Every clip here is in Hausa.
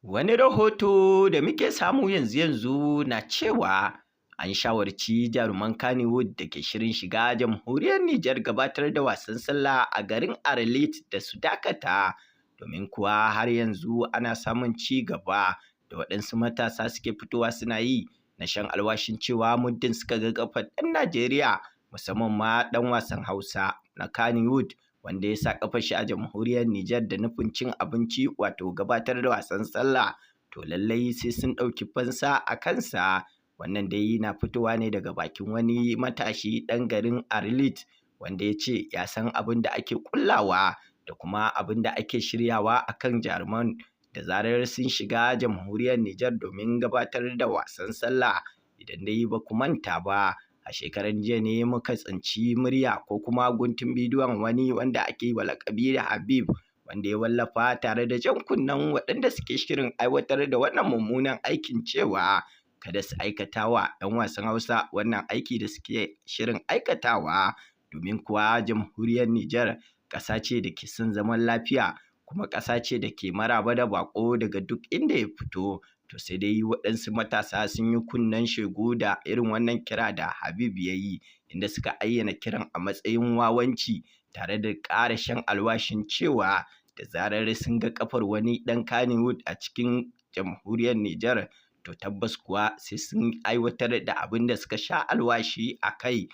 Wani rahoto da muke samu yanzu na cewa an shawarci jaruman Kannywood da ke shirin shiga jamhuriyar Nijar gabatar da wasan sallah a garin Arlit da su Dakata, domin kuwa har yanzu ana samun ci gaba da waɗansu matasa suke fitowa suna yi na shan alwashin cewa muddin suka ga kafar ɗan Najeriya, musamman ma ɗan wasan Hausa na Kannywood wanda ya sa kafar shi a jamhuriyar Nijar da nufin cin abinci wato gabatar da wasan sallah, to lallai sai sun ɗauki fansa a kansa. Wannan dai na fitowa ne daga bakin wani matashi ɗan garin Arlit wanda ya ce ya san abin da ake kullawa da kuma abin da ake shiryawa akan jaruman da zarar sun shiga jamhuriyar Nijar domin gabatar da wasan sallah. Idan dai ba ku manta ba, a shekaran jiya ne muka tsinci murya ko kuma guntun bidiyon wani wanda ake yi wa laƙabi da Habib, wanda ya wallafa tare da jan kunnen waɗanda suke shirin aiwatar da wannan mummunan aikin cewa kada su aikata wa 'yan wasan Hausa wannan aiki da suke shirin aikatawa, domin kuwa jamhuriyar Nijar ƙasa ce da ke son zaman lafiya, kuma ƙasa ce da ke maraba da baƙo daga duk inda ya fito. To sai dai waɗansu matasa sun yi kunnen shegu da irin wannan kira da Habib ya yi, inda suka ayyana kiran a matsayin wawanci tare da ƙara shan alwashin cewa da zarar sun ga kafar wani ɗan Kannywood a cikin jamhuriyar Nijar, to tabbas kuwa sai sun aiwatar da abin da suka sha alwashi a kai.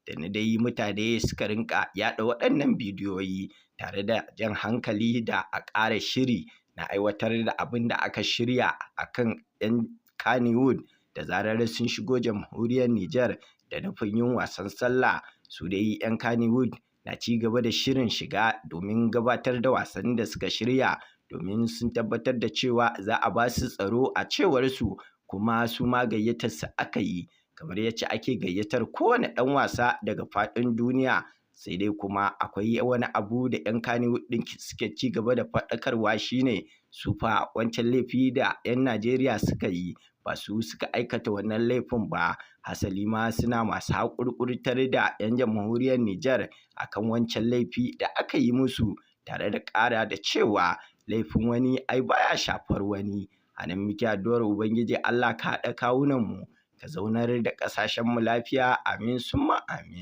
Da na dai mutane suka rinka yaɗa waɗannan bidiyoyi tare da jan hankali da a ƙara shiri na aiwatar da abin da aka shirya a kan 'yan Kannywood da zarar sun shigo jamhuriyar Nijar da nufin yin wasan sallah. Su dai 'yan Kannywood na ci gaba da shirin shiga domin gabatar da wasannin da suka shirya, domin sun tabbatar da cewa za a ba su tsaro a cewar su, kuma su ma gayyatar su aka yi kamar yacce ake gayyatar kowane ɗan wasa daga faɗin duniya. Sai dai kuma akwai wani abu da 'yan Kannywood ɗin suke ci gaba da faɗakarwa, shine su fa wancan laifi da 'yan Najeriya suka yi ba su suka aikata wannan laifin ba, hasali ma suna masu haƙurƙurtar da 'yan jamhuriyar Nijar akan wancan laifi da aka yi musu, tare da ƙara da cewa laifin wani ai baya shafar wani. A nan muke addu'ar Ubangiji Allah ka haɗa kawunanmu ka zaunar da ƙasashenmu lafiya, amin summa amin.